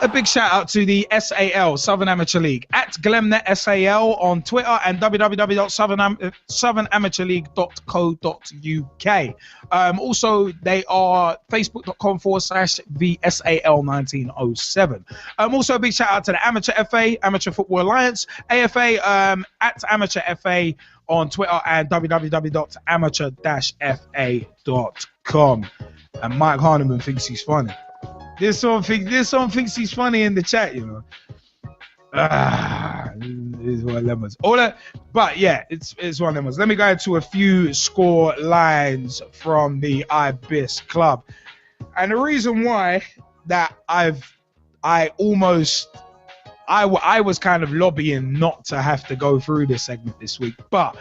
a big shout out to the SAL, Southern Amateur League, at Glemnet SAL on Twitter and www.southernamateurleague.co.uk. Also, they are facebook.com/VSAL1907. Also, a big shout out to the Amateur FA, Amateur Football Alliance, AFA, at Amateur FA on Twitter and www.amateur-fa.com. And Mike Harneman thinks he's funny. This one thinks he's funny in the chat, you know. It's one of them ones. But yeah, it's one of them ones. Let me go into a few score lines from the Ibis club. And the reason why that I was kind of lobbying not to have to go through this segment this week, but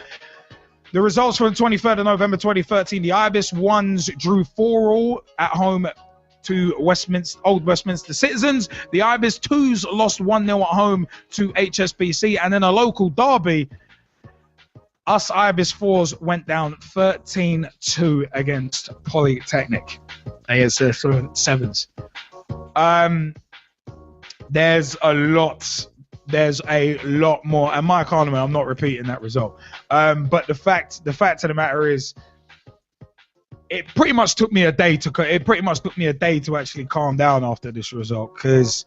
the results from the 23rd of November 2013, the Ibis 1s drew 4-4 at home to Old Westminster Citizens. The Ibis 2s lost 1-0 at home to HSBC, and in a local derby, us Ibis 4s went down 13-2 against Polytechnic. ASS 7s. There's a lot more, and Mike Harneman, I'm not repeating that result. But the fact of the matter is, it pretty much took me a day to actually calm down after this result, because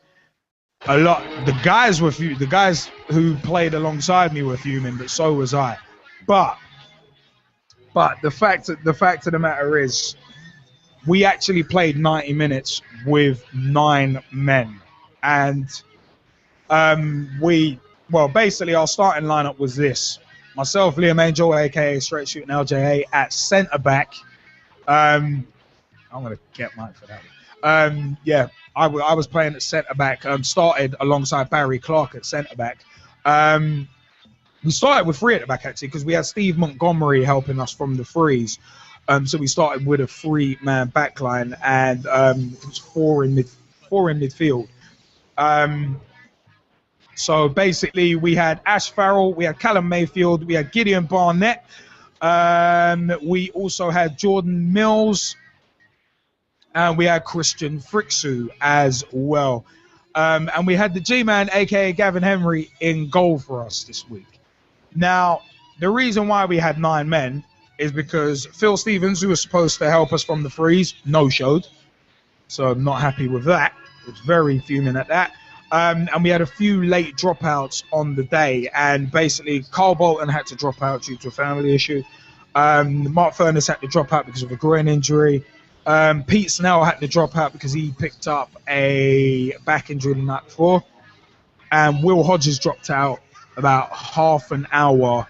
the guys who played alongside me were fuming, but so was I. But the fact of the matter is, we actually played 90 minutes with 9 men, and basically our starting lineup was this: myself, Liam Angel, aka Straight Shooting LJA, at centre back. I'm gonna get Mike for that. I was playing at centre back. Started alongside Barry Clark at centre back. We started with 3 at the back actually, because we had Steve Montgomery helping us from the frees. So we started with a 3-man backline, and it was 4 in midfield. So basically, we had Ash Farrell, we had Callum Mayfield, we had Gideon Barnett. We also had Jordan Mills, and we had Christian Frixu as well. And we had the G-Man, aka Gavin Henry, in goal for us this week. Now, the reason why we had 9 men is because Phil Stevens, who was supposed to help us from the freeze, no-showed. So I'm not happy with that. I was very fuming at that. And we had a few late dropouts on the day, and basically Carl Bolton had to drop out due to a family issue. Mark Furness had to drop out because of a groin injury. Pete Snell had to drop out because he picked up a back injury the night before. And Will Hodges dropped out about half an hour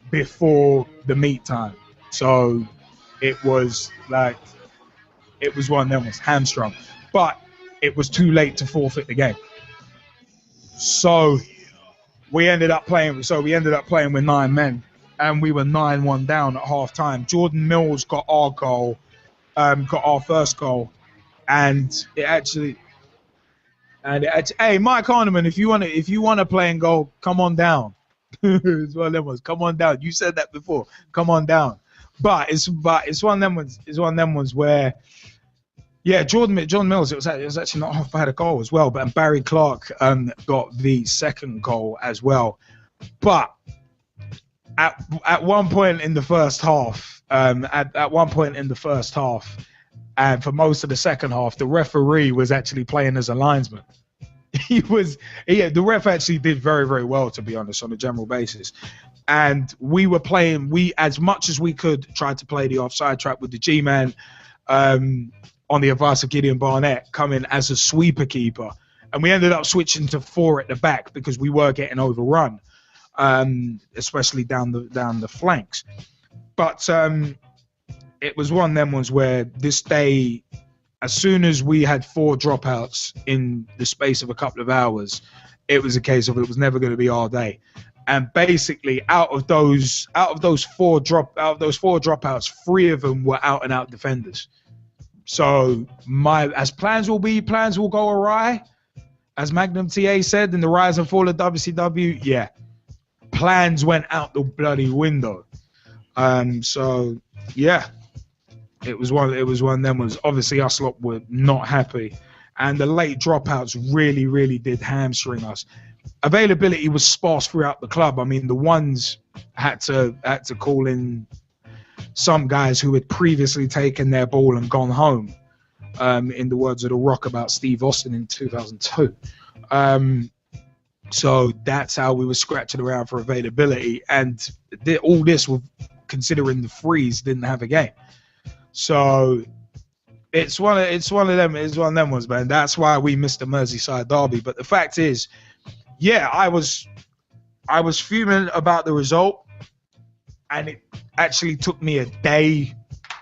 before the meet time. So it was one of them, was hamstrung. But it was too late to forfeit the game. So we ended up playing with 9 men, and we were 9-1 down at half time. Jordan Mills got our goal, got our first goal, and hey, Mike Harneman, if you want to play in goal, come on down. It's one of them ones. Come on down. You said that before. Come on down. But it's one of them ones. It's one of them ones where, yeah, Jordan Mills. It was actually not half bad a goal as well. But Barry Clark got the second goal as well. But at one point in the first half, and for most of the second half, the referee was actually playing as a linesman. The ref actually did very, very well, to be honest, on a general basis. And we were playing, as much as we could, tried to play the offside trap with the G-Man on the advice of Gideon Barnett, coming as a sweeper keeper. And we ended up switching to 4 at the back because we were getting overrun, especially down the flanks. But it was one of them ones where this day, as soon as we had 4 dropouts in the space of a couple of hours, it was a case of it was never going to be our day. And basically, out of those 4 dropouts, 3 of them were out and out defenders. So as plans will go awry, as Magnum TA said in the Rise and Fall of WCW. Yeah, plans went out the bloody window. So yeah. It was one of them. Was obviously us lot were not happy, and the late dropouts really did hamstring us. Availability was sparse throughout the club. I mean, the ones had to call in some guys who had previously taken their ball and gone home, in the words of The Rock about Steve Austin in 2002. So that's how we were scratching around for availability, and all this with considering the Freeze didn't have a game. So it's one of them ones, man. That's why we missed the Merseyside derby. But the fact is, yeah, I was fuming about the result, and it actually took me a day.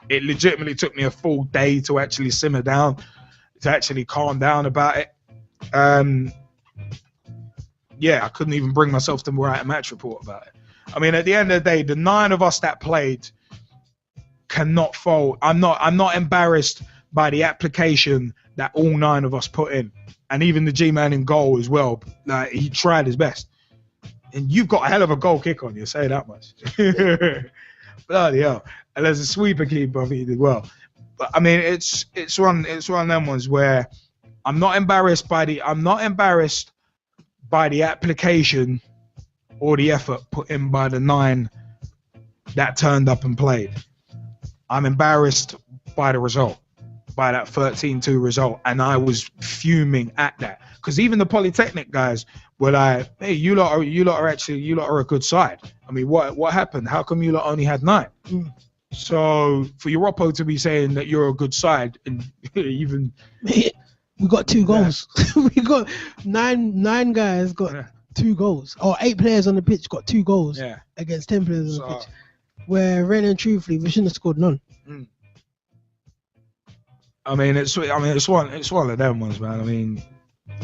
It legitimately took me a full day to actually simmer down, to actually calm down about it. Yeah, I couldn't even bring myself to write a match report about it. I mean, at the end of the day, the 9 of us that played cannot fold. I'm not embarrassed by the application that all 9 of us put in, and even the G-man in goal as well. Like, he tried his best, and you've got a hell of a goal kick on you. Say that much. Bloody hell! And there's a sweeper keeper, I think he did well. But I mean, it's one of them ones where I'm not embarrassed by the application or the effort put in by the 9 that turned up and played. I'm embarrassed by the result, by that 13-2 result, and I was fuming at that, because even the Polytechnic guys were like, "Hey, you lot are a good side. I mean, what happened? How come you lot only had 9?" So for Europa to be saying that you're a good side, and even we got 2 goals. We got nine guys got 2 goals, or 8 players on the pitch got 2 goals against 10 players on the pitch. Where really and truthfully, we shouldn't have scored none. I mean, it's one of them ones, man. I mean,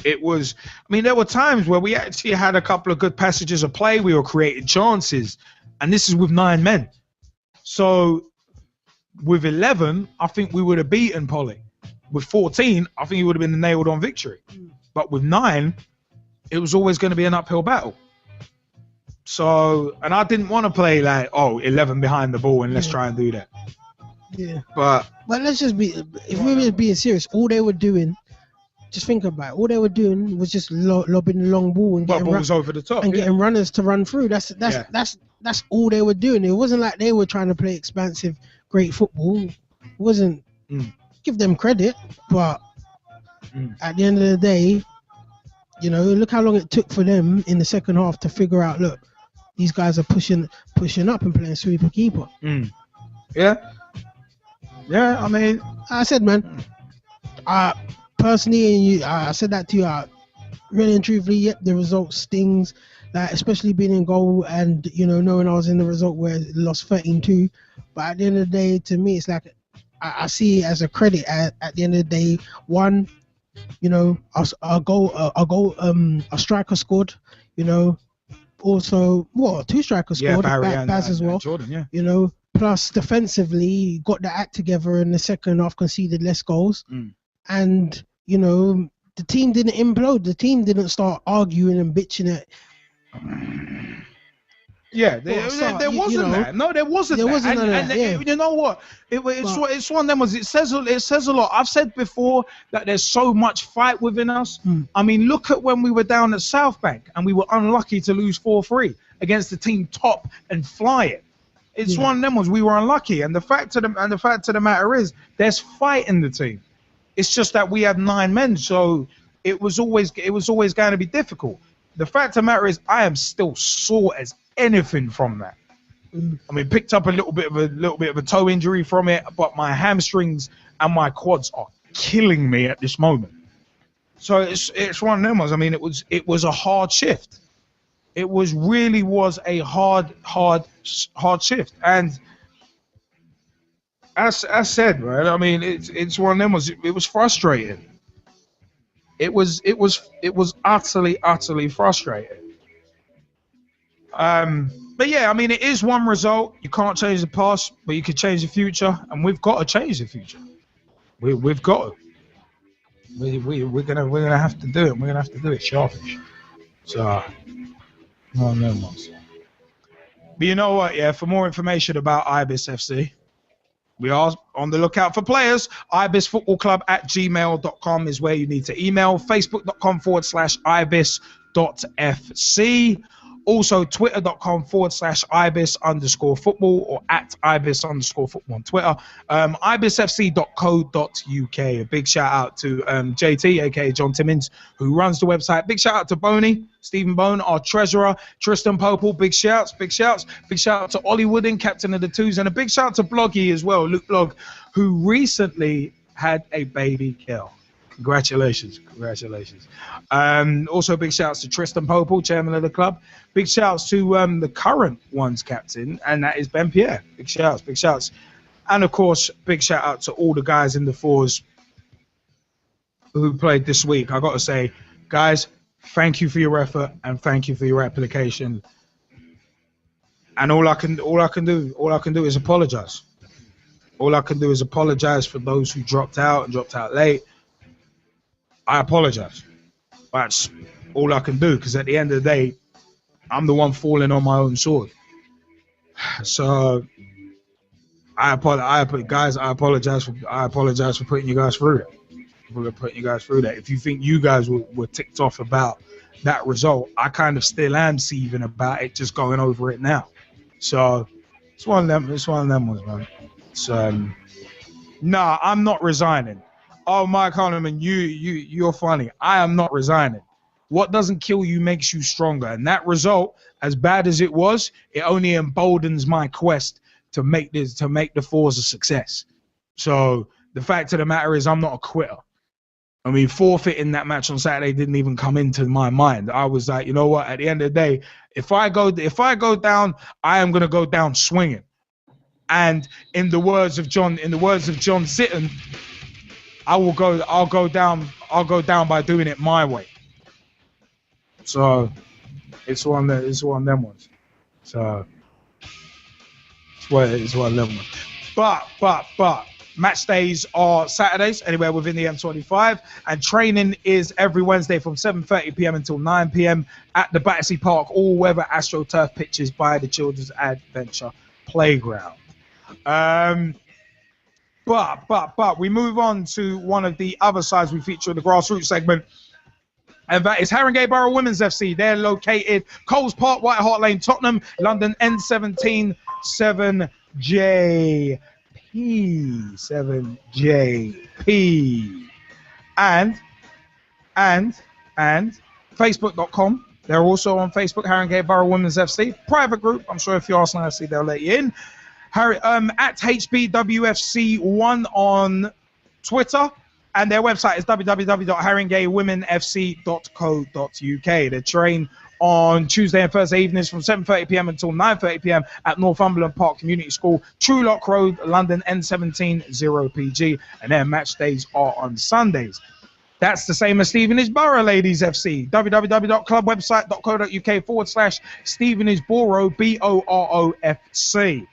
there were times where we actually had a couple of good passages of play. We were creating chances, and this is with 9 men. So with 11, I think we would have beaten Poly. With 14, I think it would have been a nailed-on victory. But with 9, it was always going to be an uphill battle. So, and I didn't want to play like, 11 behind the ball and let's try and do that. Yeah. But let's just be, if we were being serious, all they were doing, just think about it, all they were doing was just lobbing the long ball and getting balls over the top and getting runners to run through. That's all they were doing. It wasn't like they were trying to play expansive, great football. It wasn't. Give them credit, but at the end of the day, you know, look how long it took for them in the second half to figure out, look, these guys are pushing up and playing sweeper keeper. Yeah, I mean, I said, man, personally, and I said that to you, really and truthfully, yep, the result stings, like, especially being in goal and, you know, knowing I was in the result where it lost 13-2. But at the end of the day, to me, it's like, I see it as a credit at the end of the day. One, you know, a striker scored, you know, also, 2 strikers scored, Baz as well, Jordan, you know, plus defensively got the act together in the second half, conceded less goals, and, you know, the team didn't implode, the team didn't start arguing and bitching at. Yeah, there wasn't that. No, there wasn't that. You know what? It's one of them. It says a lot. I've said before that there's so much fight within us. I mean, look at when we were down at South Bank and we were unlucky to lose 4-3 against the team top and flying. It's one of them ones. We were unlucky, and the fact of the matter is, there's fight in the team. It's just that we had 9 men, so it was always going to be difficult. The fact of the matter is, I am still sore as anything from that. I mean, picked up a little bit of a toe injury from it, but my hamstrings and my quads are killing me at this moment. So it's one of them ones. I mean, it was a hard shift. It really was a hard shift. And as I said, right, I mean, it's one of them ones. It was frustrating. It was utterly frustrating. But yeah, I mean, it is one result. You can't change the past, but you can change the future, and we've got to change the future. We've got to. We're gonna have to do it. We're gonna have to do it sharpish. So, no more. But you know what? Yeah, for more information about Ibis FC, We are on the lookout for players. ibisfootballclub@gmail.com is where you need to email. Facebook.com/ibis.fc. Also, twitter.com/ibis_football or @ibis_football on Twitter. ibisfc.co.uk. A big shout out to JT, aka John Timmins, who runs the website. Big shout out to Boney, Stephen Bone, our treasurer, Tristan Popel. Big shouts. Big shout out to Ollie Wooden, captain of the Twos, and a big shout out to Bloggy as well, Luke Blog, who recently had a baby girl. Congratulations. Also, big shouts to Tristan Popel, chairman of the club. Big shouts to the current one's captain, and that is Ben Pierre. Big shouts. And of course, big shout out to all the guys in the fours who played this week. I got to say, guys, thank you for your effort and thank you for your application. And all I can do is apologize. All I can do is apologize for those who dropped out and dropped out late. I apologize. That's all I can do, because at the end of the day, I'm the one falling on my own sword. So I apologize. I apologize for putting you guys through it. If you think you guys were ticked off about that result, I kind of still am seething about it, just going over it now. So it's one of them ones, man. So nah, I'm not resigning. Oh, Mike Holloman, you're funny. I am not resigning. What doesn't kill you makes you stronger. And that result, as bad as it was, it only emboldens my quest to make the fours a success. So the fact of the matter is, I'm not a quitter. I mean, forfeiting that match on Saturday didn't even come into my mind. I was like, you know what? At the end of the day, if I go down, I am gonna go down swinging. And in the words of John Sitton, I'll go down by doing it my way. So it's one of them ones. So it's one of them ones. But match days are Saturdays, anywhere within the M25, and training is every Wednesday from 7:30 p.m. until 9 p.m. at the Battersea Park all-weather AstroTurf pitches by the Children's Adventure Playground. But we move on to one of the other sides we feature in the grassroots segment, and that is Haringey Borough Women's FC. They're located Coles Park, White Hart Lane, Tottenham, London N17 7JP. And Facebook.com. They're also on Facebook, Haringey Borough Women's FC. Private group. I'm sure if you ask nicely, they'll let you in. At HBWFC 1 on Twitter, and their website is www.haringeywomenfc.co.uk. They train on Tuesday and Thursday evenings from 7:30 p.m. until 9:30 p.m. at Northumberland Park Community School, Truelock Road, London N17 0PG, and their match days are on Sundays. That's the same as Stevenage Borough Ladies FC. www.clubwebsite.co.uk/Stevenage Borough BOROFC.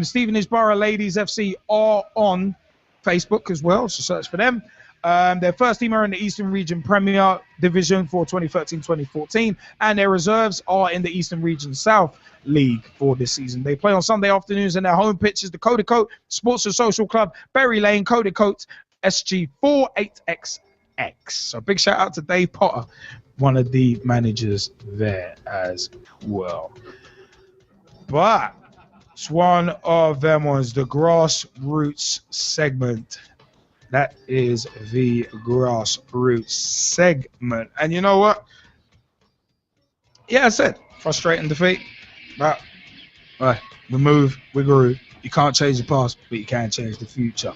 Stevenage Borough Ladies FC are on Facebook as well, so search for them. Their first team are in the Eastern Region Premier Division for 2013-2014, and their reserves are in the Eastern Region South League for this season. They play on Sunday afternoons, and their home pitch is the Codecote Sports and Social Club, Berry Lane, Codecote, SG48XX. So big shout out to Dave Potter, one of the managers there as well. But it's one of them ones, the grassroots segment. That is the grassroots segment. And you know what? Yeah, I said frustrating defeat. But we move, we grew. You can't change the past, but you can change the future.